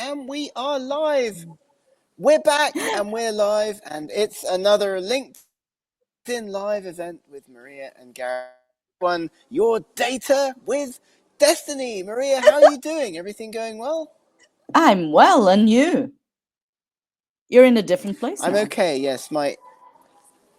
and we are live. We're back and we're live, and it's another LinkedIn Live event with Maria and Gareth. One, your data with Destiny. Maria, how are you doing? Everything going well? I'm well, and you? You're in a different place I'm now. okay, yes. My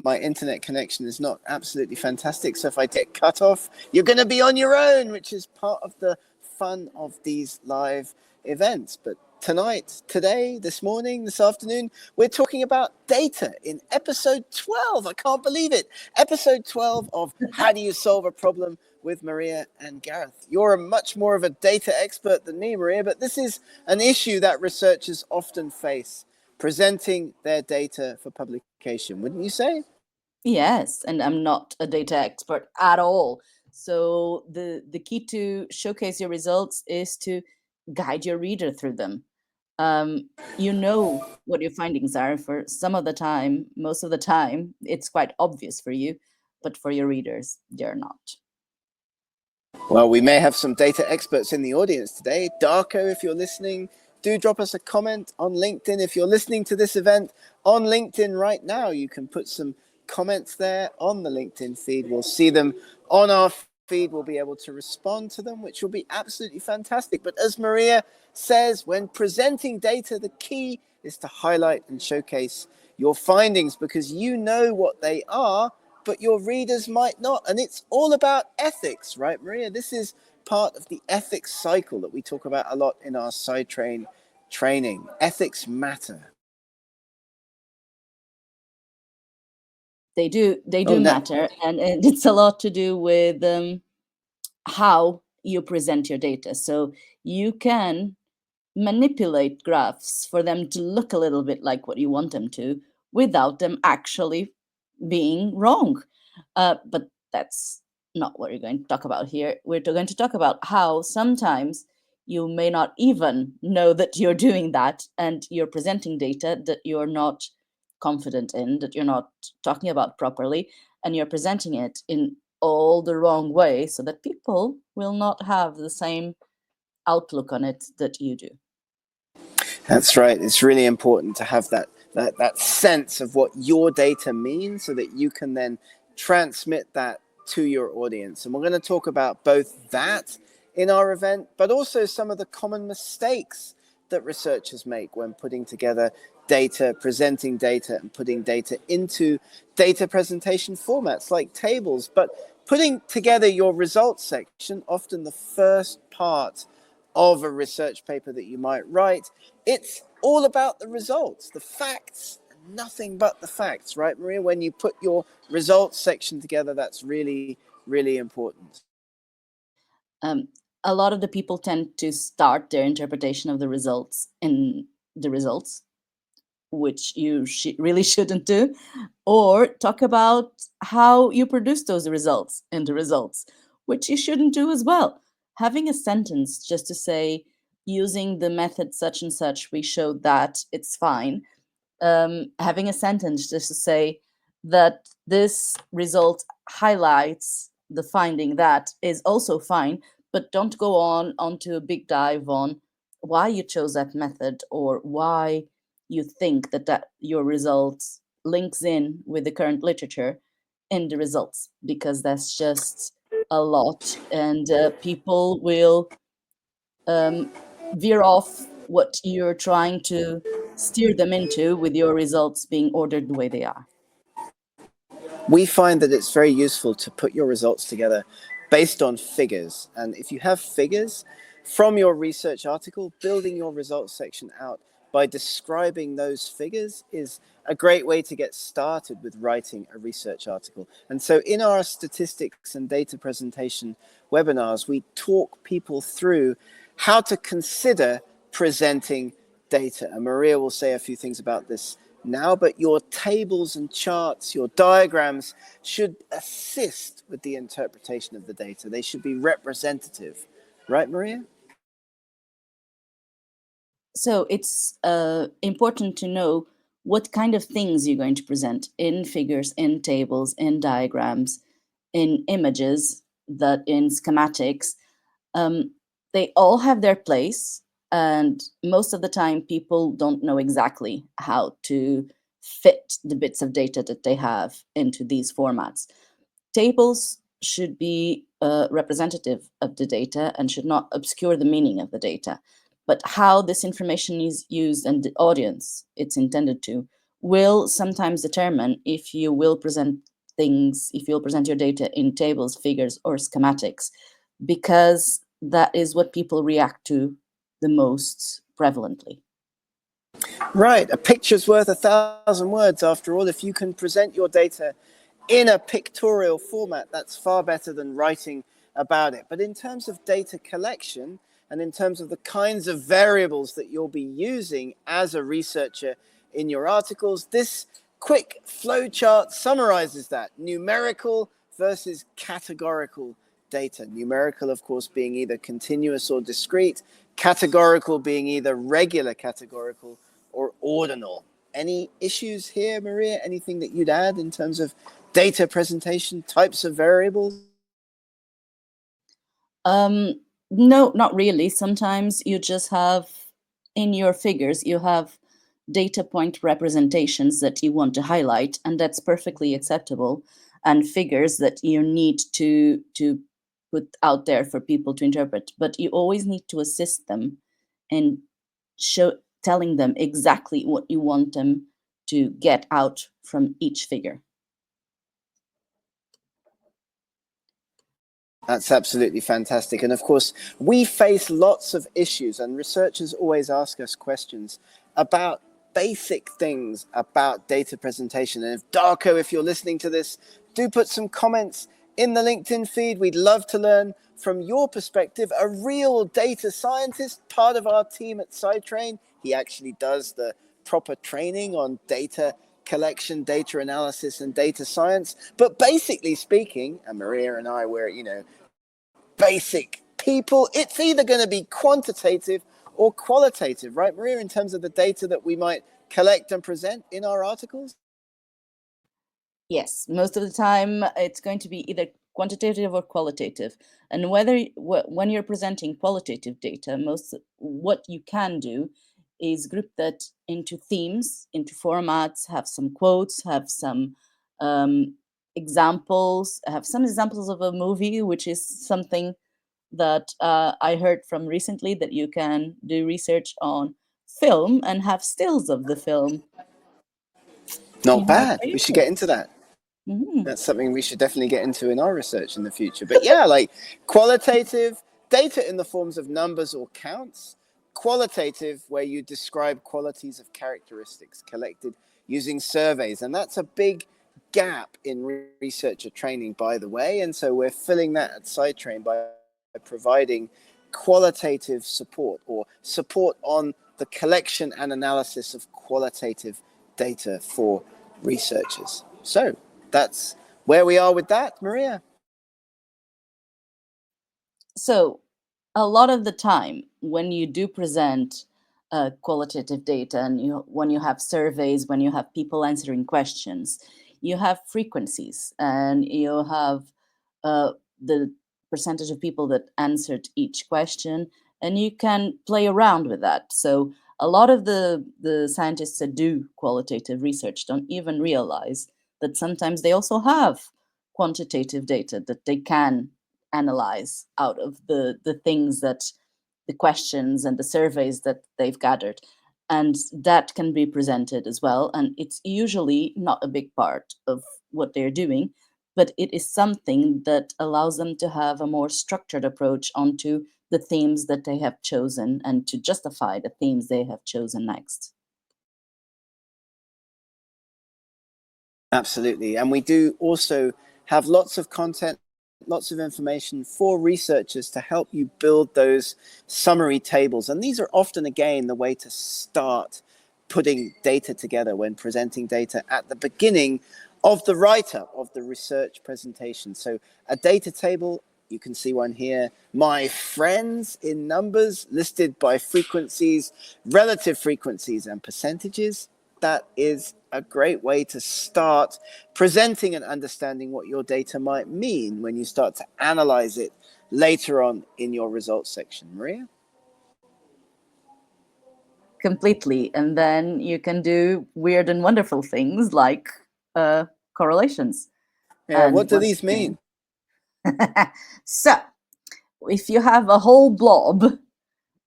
internet connection is not absolutely fantastic, so if I get cut off, you're going to be on your own, which is part of the fun of these live events. But tonight, today, this morning, this afternoon, we're talking about data in episode 12. I can't believe it. Episode 12 of How Do You Solve a Problem with Maria and Gareth. You're much more of a data expert than me, Maria, but this is an issue that researchers often face, presenting their data for publication, wouldn't you say? Yes, and I'm not a data expert at all. So the key to showcase your results is to guide your reader through them. You know what your findings are for some of the time, most of the time, it's quite obvious for you, but for your readers, they're not. Well, we may have some data experts in the audience today. Darko, if you're listening, do drop us a comment on LinkedIn. If you're listening to this event on LinkedIn right now, you can put some comments there on the LinkedIn feed. We'll see them on our feed. We'll be able to respond to them, which will be absolutely fantastic. But as Maria says, when presenting data, the key is to highlight and showcase your findings because you know what they are, but your readers might not. And it's all about ethics, right, Maria? This is part of the ethics cycle that we talk about a lot in our Sci-Train training. Ethics matter. They do Oh, no. matter, and it's a lot to do with how you present your data. So you can manipulate graphs for them to look a little bit like what you want them to without them actually being wrong. But that's not what we're going to talk about here. We're going to talk about how sometimes you may not even know that you're doing that and you're presenting data that you're not confident in, that you're not talking about properly, and you're presenting it in all the wrong way so that people will not have the same outlook on it that you do. That's right. It's really important to have that sense of what your data means so that you can then transmit that to your audience. And we're going to talk about both that in our event, but also some of the common mistakes that researchers make when putting together data, presenting data, and putting data into data presentation formats like tables. But putting together your results section, often the first part of a research paper that you might write, it's all about the results, the facts, nothing but the facts, right, Maria? When you put your results section together, that's really, really important. Um, a lot of the people tend to start their interpretation of the results in the results, which you really shouldn't do, or talk about how you produce those results in the results, which you shouldn't do as well. Having a sentence just to say, using the method such and such, we showed that it's fine. Having a sentence just to say that this result highlights the finding that is also fine, but don't go on onto a big dive on why you chose that method or why you think that your results links in with the current literature in the results, because that's just a lot, and people will veer off what you're trying to steer them into with your results being ordered the way they are. We find that it's very useful to put your results together based on figures. And if you have figures from your research article, building your results section out by describing those figures is a great way to get started with writing a research article. And so in our statistics and data presentation webinars, we talk people through how to consider presenting data. And Maria will say a few things about this now, but your tables and charts, your diagrams should assist with the interpretation of the data. They should be representative. Right, Maria? So it's important to know what kind of things you're going to present in figures, in tables, in diagrams, in images, that in schematics. They all have their place, And most of the time, people don't know exactly how to fit the bits of data that they have into these formats. Tables should be representative of the data and should not obscure the meaning of the data. But how this information is used and the audience it's intended to will sometimes determine if you will present things, if you'll present your data in tables, figures, or schematics, because that is what people react to the most prevalently. Right, a picture's worth 1,000 words after all. If you can present your data in a pictorial format, that's far better than writing about it. But in terms of data collection and in terms of the kinds of variables that you'll be using as a researcher in your articles, this quick flowchart summarizes that: numerical versus categorical data. Numerical, of course, being either continuous or discrete, categorical being either regular categorical or ordinal. Any issues here, Maria? Anything that you'd add in terms of data presentation, types of variables? No, not really. Sometimes you just have in your figures, you have data point representations that you want to highlight, and that's perfectly acceptable. And figures that you need to put out there for people to interpret. But you always need to assist them in telling them exactly what you want them to get out from each figure. That's absolutely fantastic. And of course, we face lots of issues, and researchers always ask us questions about basic things about data presentation. And if Darko, if you're listening to this, do put some comments in the LinkedIn feed. We'd love to learn from your perspective, a real data scientist, part of our team at Sci-Train. He actually does the proper training on data collection, data analysis, and data science. But basically speaking, and Maria and I, we're, basic people, it's either going to be quantitative or qualitative, right, Maria, in terms of the data that we might collect and present in our articles? Yes, most of the time it's going to be either quantitative or qualitative. And when you're presenting qualitative data, what you can do is group that into themes, into formats, have some quotes, have some examples, have some examples of a movie, which is something that I heard from recently, that you can do research on film and have stills of the film. Not You have bad. We should favorites. get into that. Mhm. That's something we should definitely get into in our research in the future. But yeah, like qualitative data in the forms of numbers or counts, qualitative where you describe qualities of characteristics collected using surveys. And that's a big gap in researcher training, by the way. And so we're filling that at Sci-Train by providing qualitative support, or support on the collection and analysis of qualitative data for researchers. So that's where we are with that, Maria. So, a lot of the time, when you do present qualitative data, and when you have surveys, when you have people answering questions, you have frequencies, and you have the percentage of people that answered each question, and you can play around with that. So, a lot of the scientists that do qualitative research don't even realize that sometimes they also have quantitative data that they can analyze out of the things that the questions and the surveys that they've gathered, and that can be presented as well. And it's usually not a big part of what they're doing, but it is something that allows them to have a more structured approach onto the themes that they have chosen and to justify the themes they have chosen next. Absolutely. And we do also have lots of content, lots of information for researchers to help you build those summary tables. And these are often, again, the way to start putting data together when presenting data at the beginning of the write-up of the research presentation. So a data table, you can see one here. My friends in numbers listed by frequencies, relative frequencies, and percentages. That is a great way to start presenting and understanding what your data might mean when you start to analyze it later on in your results section. Maria? completely. And then you can do weird and wonderful things like correlations. Yeah, And what do once these mean? again, so if you have a whole blob,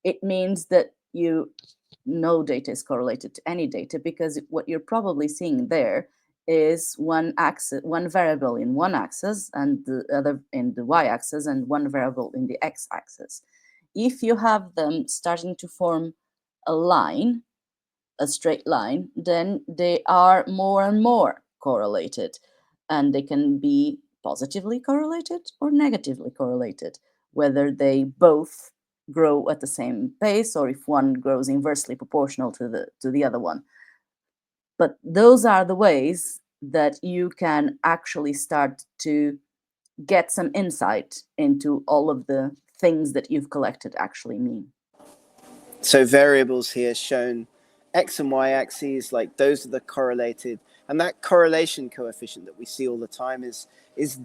it means that no data is correlated to any data, because what you're probably seeing there is one variable in one axis and the other in the y-axis, and one variable in the x-axis. If you have them starting to form a straight line, then they are more and more correlated, and they can be positively correlated or negatively correlated, whether they both grow at the same pace or if one grows inversely proportional to the other one. But those are the ways that you can actually start to get some insight into all of the things that you've collected actually mean. So variables here shown x and y axes, like those are the correlated, and that correlation coefficient that we see all the time is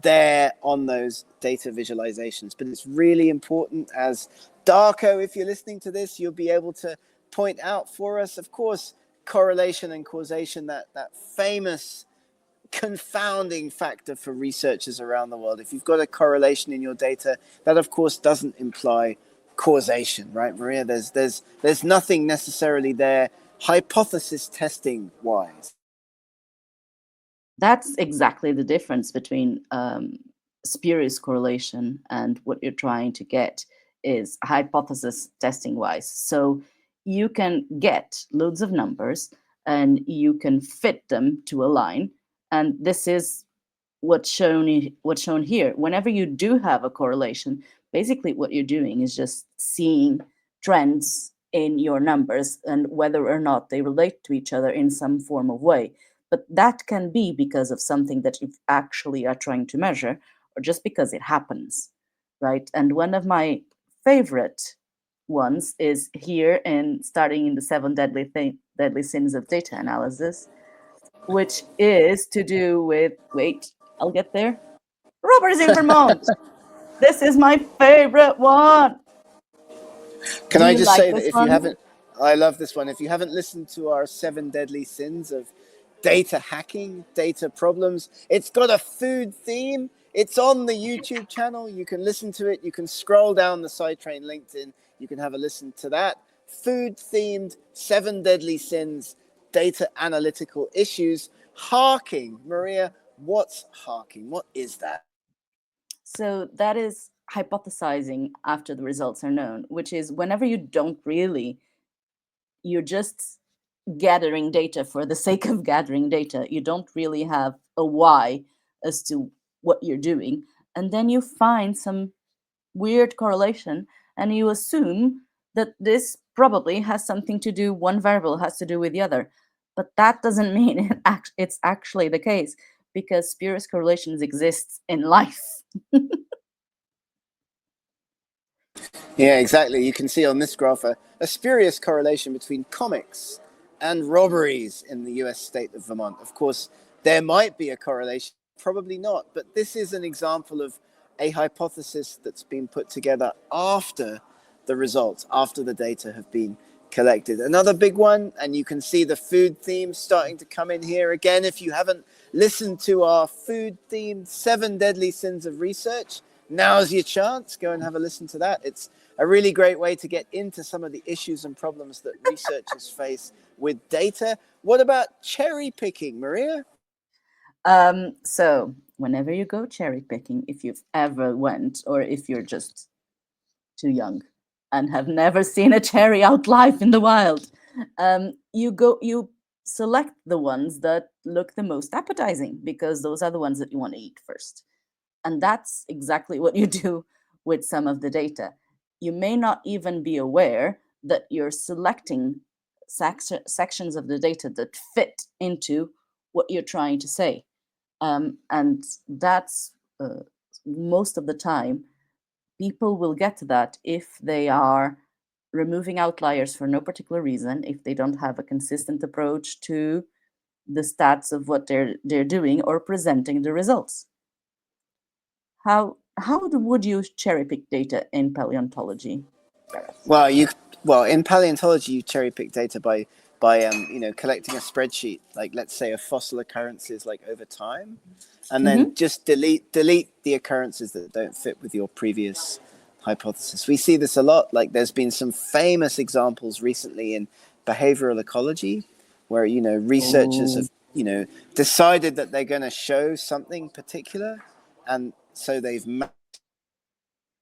there on those data visualizations. But it's really important, as Darko, if you're listening to this, you'll be able to point out for us, of course, correlation and causation, that famous confounding factor for researchers around the world. If you've got a correlation in your data, that of course doesn't imply causation, right, Maria? There's nothing necessarily there hypothesis testing wise. That's exactly the difference between spurious correlation and what you're trying to get is hypothesis testing wise. So you can get loads of numbers and you can fit them to a line. And this is what's shown here. Whenever you do have a correlation, basically what you're doing is just seeing trends in your numbers and whether or not they relate to each other in some form of way. But that can be because of something that you actually are trying to measure, or just because it happens, right? And one of my favorite ones is here, in starting in the seven deadly sins of data analysis, which is to do with, wait, I'll get there. Robbers in Vermont. This is my favorite one. Can Do I you just like say that this if you one? haven't, I love this one. If you haven't listened to our seven deadly sins of data hacking, data problems, it's got a food theme. It's on the YouTube channel. You can listen to it. You can scroll down the Sci-Train LinkedIn. You can have a listen to that. Food themed seven deadly sins, data analytical issues. Harking. Maria, what's harking? What is that? So that is hypothesizing after the results are known, which is whenever you don't really, you're just gathering data for the sake of gathering data. You don't really have a why as to what you're doing. And then you find some weird correlation and you assume that this probably has something to do, one variable has to do with the other. But that doesn't mean it's actually the case, because spurious correlations exist in life. Yeah, exactly. You can see on this graph a spurious correlation between comics and robberies in the US state of Vermont. Of course, there might be a correlation, probably not, but this is an example of a hypothesis that's been put together after the results, after the data have been collected. Another big one, and you can see the food theme starting to come in here again. If you haven't listened to our food themed seven deadly sins of research, now's your chance. Go and have a listen to that. It's a really great way to get into some of the issues and problems that researchers face with data. What about cherry picking, Maria? So whenever you go cherry picking, if you've ever went, or if you're just too young and have never seen a cherry out live in the wild, you select the ones that look the most appetizing, because those are the ones that you want to eat first. And that's exactly what you do with some of the data. You may not even be aware that you're selecting sections of the data that fit into what you're trying to say. And that's most of the time, people will get to that if they are removing outliers for no particular reason, if they don't have a consistent approach to the stats of what they're doing or presenting the results. How would you cherry pick data in paleontology, Gareth? Well, Well, in paleontology, you cherry pick data by collecting a spreadsheet, like let's say of fossil occurrences like over time, and then Mm-hmm. just delete the occurrences that don't fit with your previous hypothesis. We see this a lot. Like there's been some famous examples recently in behavioral ecology, where researchers Oh. have decided that they're going to show something particular, and so they've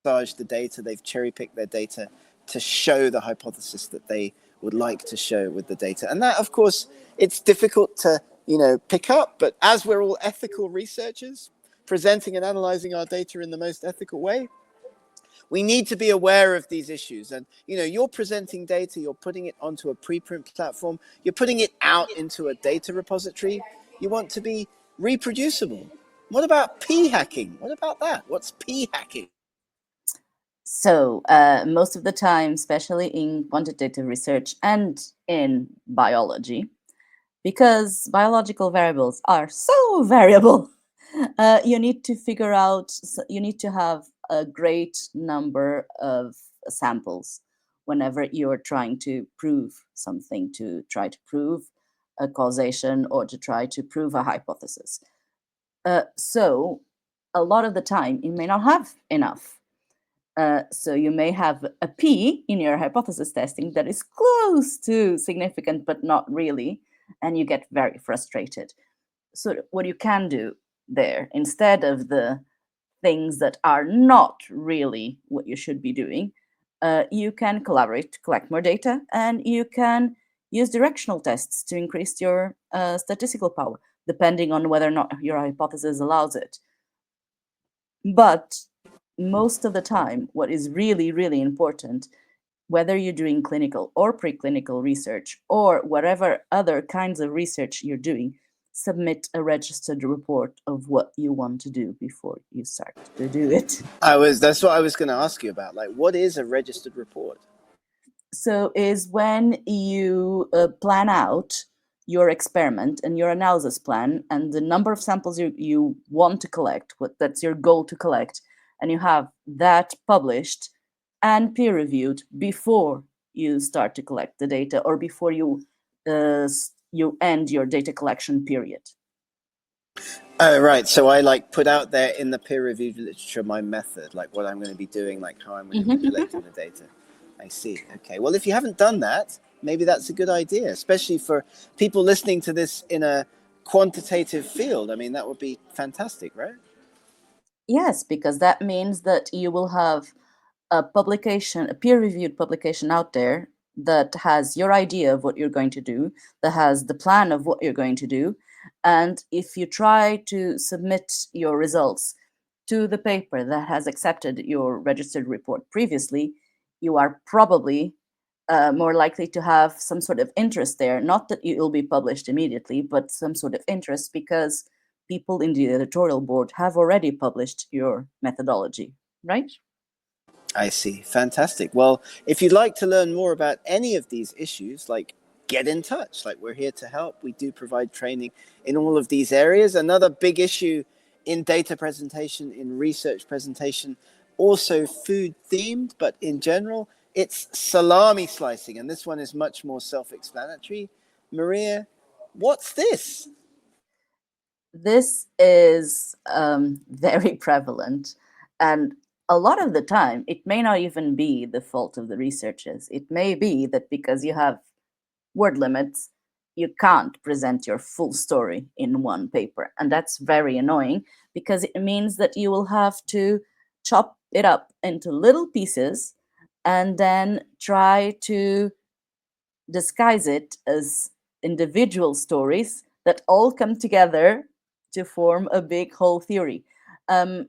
the data, they've cherry picked their data to show the hypothesis that they would like to show with the data. And that, of course, it's difficult to, pick up, but as we're all ethical researchers, presenting and analyzing our data in the most ethical way, we need to be aware of these issues. And, you're presenting data, you're putting it onto a preprint platform, you're putting it out into a data repository. You want to be reproducible. What about p hacking? What about that? What's p hacking? So, most of the time, especially in quantitative research and in biology, because biological variables are so variable, you need to figure out, you need to have a great number of samples whenever you're trying to prove something, to try to prove a causation or to try to prove a hypothesis. So, a lot of the time, you may not have enough. So you may have a P in your hypothesis testing that is close to significant, but not really, and you get very frustrated. So what you can do there, instead of the things that are not really what you should be doing, you can collaborate to collect more data, and you can use directional tests to increase your statistical power, depending on whether or not your hypothesis allows it. But most of the time, what is really, really important, whether you're doing clinical or preclinical research or whatever other kinds of research you're doing, submit a registered report of what you want to do before you start to do it. That's what I was going to ask you about. Like, what is a registered report? So, is when you plan out your experiment and your analysis plan and the number of samples you want to collect, what that's your goal to collect, and you have that published and peer reviewed before you start to collect the data or before you end your data collection period. Oh, right. So I like put out there in the peer-reviewed literature my method, like what I'm going to be doing, like how I'm going to be collecting the data. I see. Okay. Well, if you haven't done that, maybe that's a good idea, especially for people listening to this in a quantitative field. I mean, that would be fantastic, right? Yes, because that means that you will have a publication, a peer reviewed publication out there that has your idea of what you're going to do, that has the plan of what you're going to do. And if you try to submit your results to the paper that has accepted your registered report previously, you are probably more likely to have some sort of interest there. Not that it will be published immediately, but some sort of interest because people in the editorial board have already published your methodology, right? I see. Fantastic. Well, if you'd like to learn more about any of these issues, like get in touch. Like we're here to help. We do provide training in all of these areas. Another big issue in data presentation, in research presentation, also food themed, but in general, it's salami slicing. And this one is much more self-explanatory. Maria, what's this? This is very prevalent. And a lot of the time, it may not even be the fault of the researchers. It may be that because you have word limits, you can't present your full story in one paper. And that's very annoying because it means that you will have to chop it up into little pieces and then try to disguise it as individual stories that all come together to form a big whole theory. Um,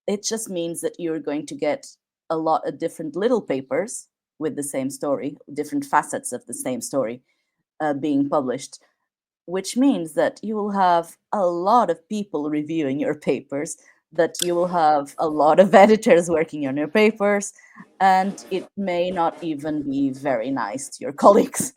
it just means that you're going to get a lot of different little papers with the same story, different facets of the same story being published, which means that you will have a lot of people reviewing your papers, that you will have a lot of editors working on your papers, and it may not even be very nice to your colleagues.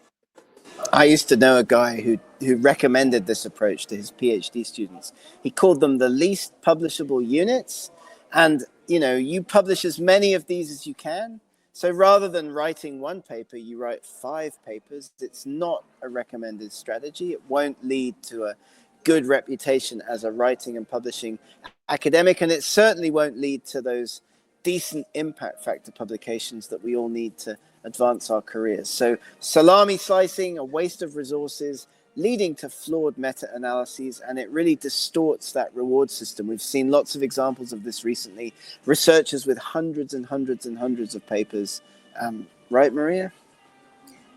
I used to know a guy who recommended this approach to his PhD students. He called them the least publishable units. And, you publish as many of these as you can. So rather than writing one paper, you write 5 papers. It's not a recommended strategy. It won't lead to a good reputation as a writing and publishing academic, and it certainly won't lead to those decent impact factor publications that we all need to advance our careers. So salami slicing, a waste of resources, leading to flawed meta-analyses, and it really distorts that reward system. We've seen lots of examples of this recently. Researchers with hundreds and hundreds and hundreds of papers, right, Maria?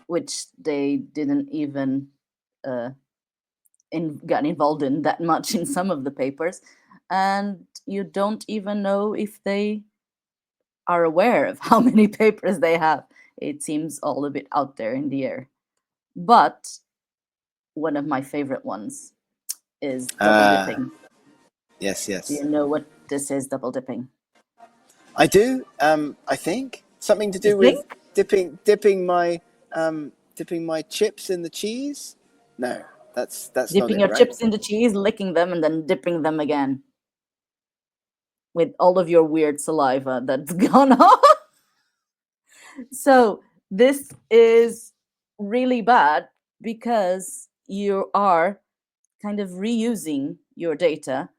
Which they didn't even got involved in that much in some of the papers, and you don't even know if they are aware of how many papers they have. It seems all a bit out there in the air. But one of my favorite ones is double dipping. Yes, Do you yes. know what this is, double dipping? I do. I think something to You do with think? dipping my chips in the cheese. No, that's not Dipping it, your right? chips in the cheese, licking them, and then dipping them again with all of your weird saliva that's gone off. So this is really bad because you are kind of reusing your data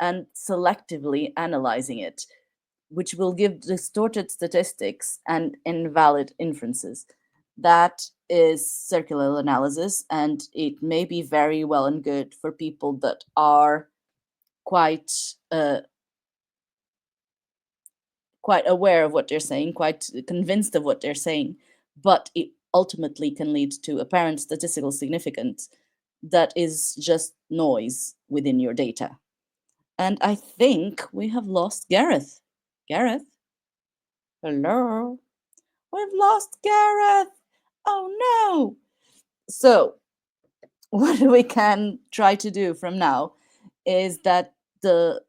and selectively analyzing it, which will give distorted statistics and invalid inferences. That is circular analysis, and it may be very well and good for people that are quite quite aware of what they're saying, quite convinced of what they're saying, but it ultimately can lead to apparent statistical significance that is just noise within your data. And I think we have lost Gareth. Gareth? Hello? We've lost Gareth! Oh no! So, what we can try to do from now is that the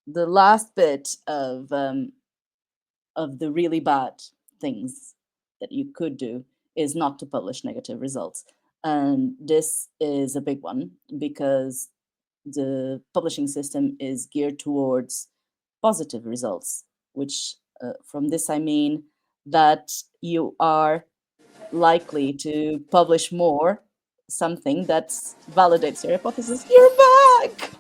last bit of the really bad things that you could do is not to publish negative results. And this is a big one because the publishing system is geared towards positive results, which from this I mean that you are likely to publish more something that validates your hypothesis. You're back!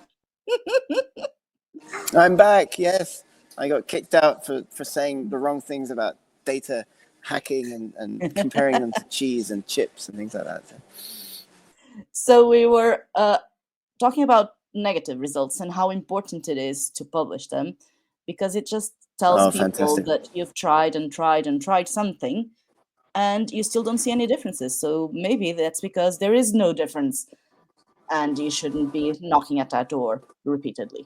I'm back. Yes, I got kicked out for saying the wrong things about data hacking and comparing them to cheese and chips and things like that. So. So we were talking about negative results and how important it is to publish them because it just tells Oh, people fantastic. that you've tried and tried and tried something and you still don't see any differences. So maybe that's because there is no difference and you shouldn't be knocking at that door repeatedly.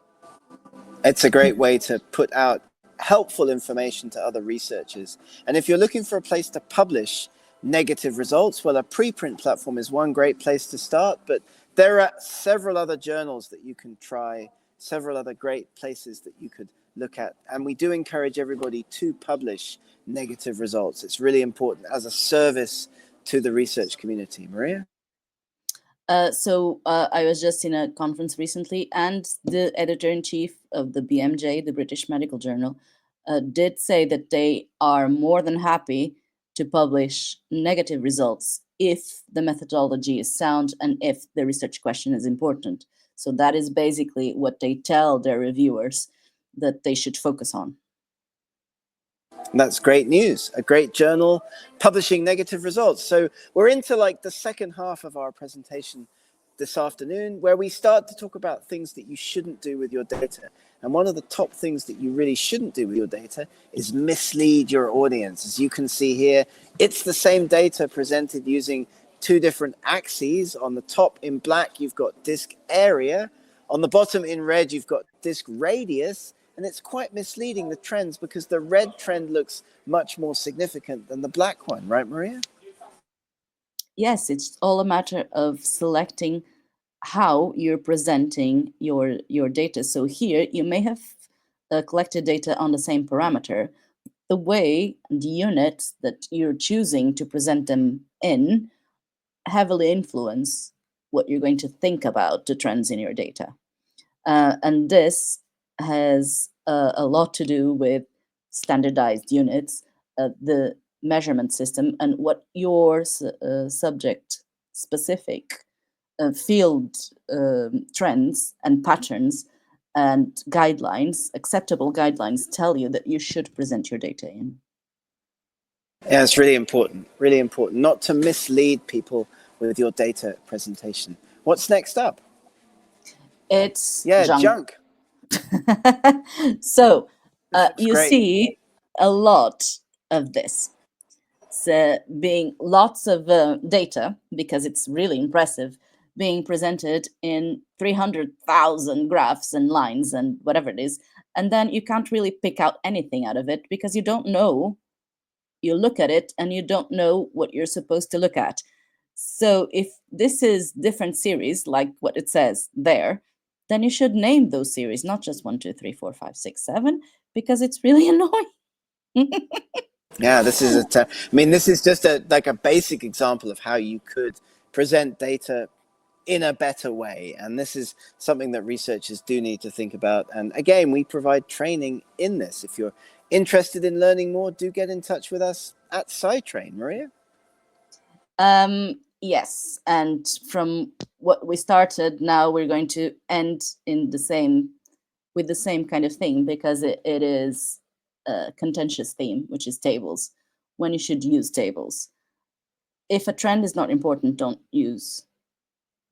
It's a great way to put out helpful information to other researchers. And if you're looking for a place to publish negative results, well, a preprint platform is one great place to start, but there are several other journals that you can try, several other great places that you could look at. And we do encourage everybody to publish negative results. It's really important as a service to the research community. Maria? I was just in a conference recently, and the editor in chief of the BMJ, the British Medical Journal, did say that they are more than happy to publish negative results if the methodology is sound and if the research question is important. So that is basically what they tell their reviewers that they should focus on. That's great news. A great journal publishing negative results. So we're into like the second half of our presentation this afternoon, where we start to talk about things that you shouldn't do with your data. And one of the top things that you really shouldn't do with your data is mislead your audience. As you can see here, it's the same data presented using 2 different axes. On the top in black, you've got disk area. On the bottom in red, you've got disk radius. And it's quite misleading, the trends, because the red trend looks much more significant than the black one, right, Maria? Yes, it's all a matter of selecting how you're presenting your data. So here you may have collected data on the same parameter. The way the units that you're choosing to present them in heavily influence what you're going to think about the trends in your data. And this has a lot to do with standardized units the measurement system and what your subject specific field trends and patterns and guidelines, acceptable guidelines, tell you that you should present your data in. Yeah, it's really important not to mislead people with your data presentation. What's next up? It's Yeah, junk. junk. So you Great. see a lot of this. So being lots of data, because it's really impressive, being presented in 300,000 graphs and lines and whatever it is. And then you can't really pick out anything out of it because you don't know. You look at it and you don't know what you're supposed to look at. So if this is different series, like what it says there, then you should name those series, not just 1, 2, 3, 4, 5, 6, 7, because it's really annoying. Yeah, this is this is just a basic example of how you could present data in a better way. And this is something that researchers do need to think about. And again, we provide training in this. If you're interested in learning more, do get in touch with us at Sci-Train, Maria. Yes, and from what we started, now we're going to end in the same with the same kind of thing, because it is a contentious theme, which is tables. When you should use tables. If a trend is not important, don't use.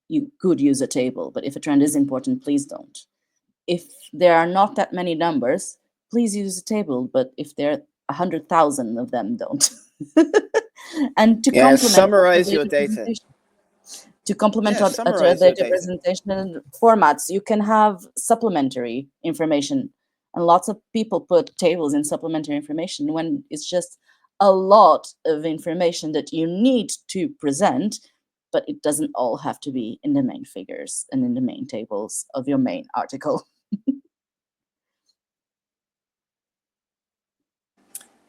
You could use a table, but if a trend is important, please don't. If there are not that many numbers, please use a table, but if there are 100,000 of them, don't. And to Yeah, complement other summarize your data data. presentation, to complement Yeah, other summarize your data data. presentation formats, you can have supplementary information. And lots of people put tables in supplementary information when it's just a lot of information that you need to present, but it doesn't all have to be in the main figures and in the main tables of your main article.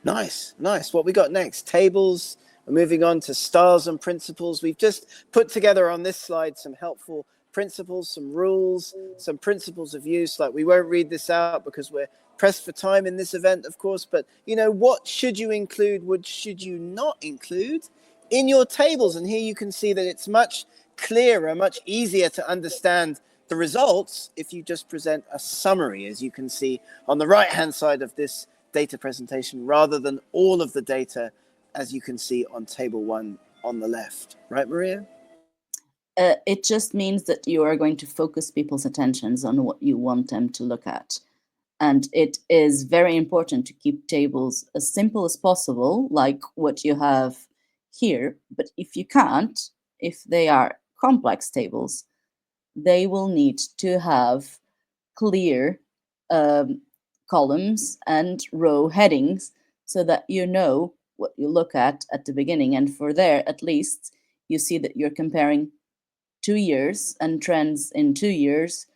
Nice. What we got next? Tables. We're moving on to styles and principles. We've just put together on this slide some helpful principles, some rules, some principles of use. Like, we won't read this out because we're pressed for time in this event, of course, but what should you include, what should you not include in your tables? And here you can see that it's much clearer, much easier to understand the results if you just present a summary, as you can see on the right hand side of this data presentation, rather than all of the data, as you can see on table 1 on the left. Right, Maria? It just means that you are going to focus people's attentions on what you want them to look at. And it is very important to keep tables as simple as possible, like what you have here. But if you can't, if they are complex tables, they will need to have clear um, columns and row headings so that you know what you look at the beginning. And for there, at least, you see that you're comparing 2 years and trends in 2 years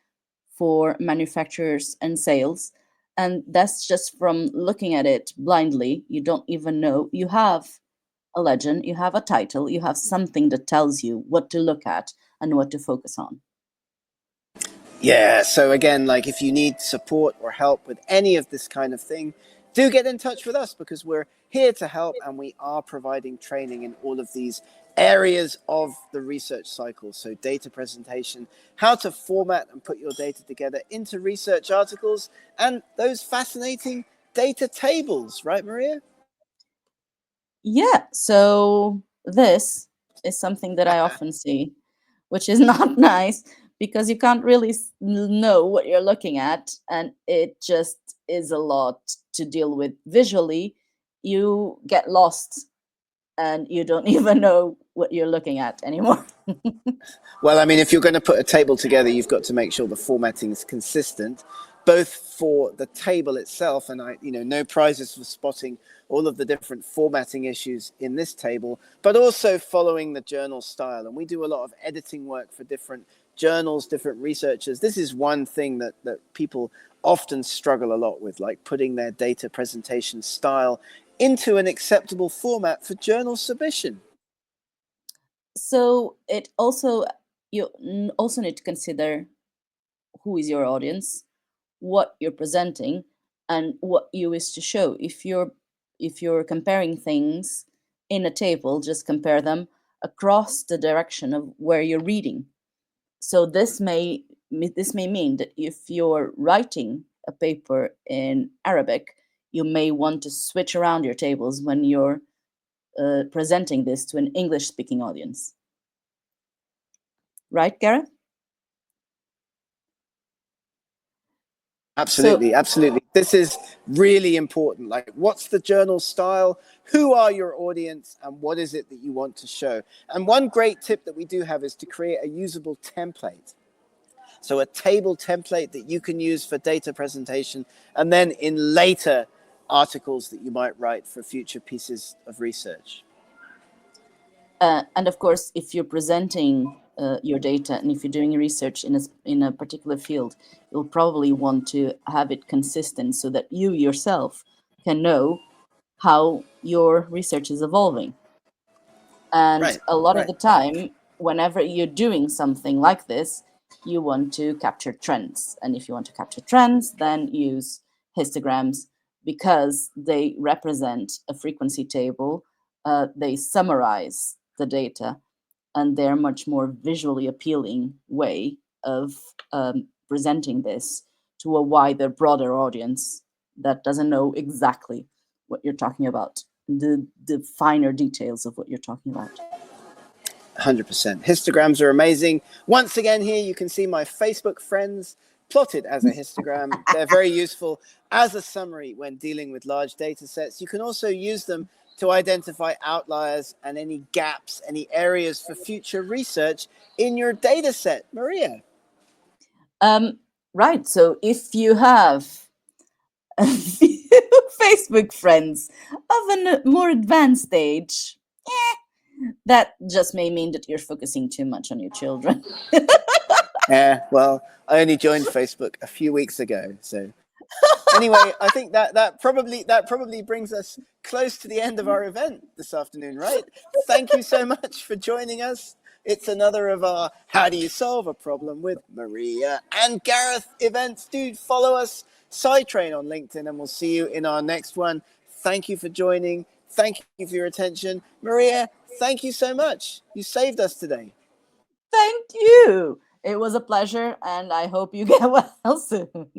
for manufacturers and sales. And that's just from looking at it blindly. You don't even know. You have a legend, you have a title, you have something that tells you what to look at and what to focus on. Yeah, so again, like, if you need support or help with any of this kind of thing, do get in touch with us, because we're here to help, and we are providing training in all of these areas of the research cycle. So data presentation, how to format and put your data together into research articles, and those fascinating data tables, right, Maria? Yeah, so this is something that I often see, which is not nice because you can't really know what you're looking at, and it just is a lot to deal with visually. You get lost and you don't even know what you're looking at anymore. Well, I mean, if you're going to put a table together, you've got to make sure the formatting is consistent, both for the table itself, and no prizes for spotting all of the different formatting issues in this table, but also following the journal style. And we do a lot of editing work for different journals, different researchers. This is one thing that people often struggle a lot with, like putting their data presentation style into an acceptable format for journal submission. So it also, you also need to consider who is your audience, what you're presenting, and what you wish to show. If you're if you're comparing things in a table, just compare them across the direction of where you're reading. So this may mean that if you're writing a paper in Arabic, you may want to switch around your tables when you're presenting this to an English speaking audience. Right, Gareth? So, Absolutely, absolutely. This is really important. Like, what's the journal style? Who are your audience? And what is it that you want to show? And one great tip that we do have is to create a usable template. So, a table template that you can use for data presentation and then in later articles that you might write for future pieces of research. and of course, if you're presenting your data and if you're doing research in a particular field, you'll probably want to have it consistent so that you yourself can know how your research is evolving. And Right, a lot of right. the time, whenever you're doing something like this, you want to capture trends. And if you want to capture trends, then use histograms because they represent a frequency table. They summarize the data, and they're much more visually appealing way of presenting this to a wider, broader audience that doesn't know exactly what you're talking about, the finer details of what you're talking about. 100%. Histograms are amazing. Once again, here you can see my Facebook friends plotted as a histogram. They're very useful as a summary when dealing with large data sets. You can also use them to identify outliers and any gaps, any areas for future research in your data set. Maria. Um, right. So if you have a few Facebook friends of a more advanced age, that just may mean that you're focusing too much on your children. Yeah, well, I only joined Facebook a few weeks ago, so anyway, I think that probably brings us close to the end of our event this afternoon, right? Thank you so much for joining us. It's another of our How Do You Solve a Problem with Maria and Gareth events. Do follow us, Sci-Train on LinkedIn, and we'll see you in our next one. Thank you for joining. Thank you for your attention. Maria, thank you so much. You saved us today. Thank you. It was a pleasure, and I hope you get well soon.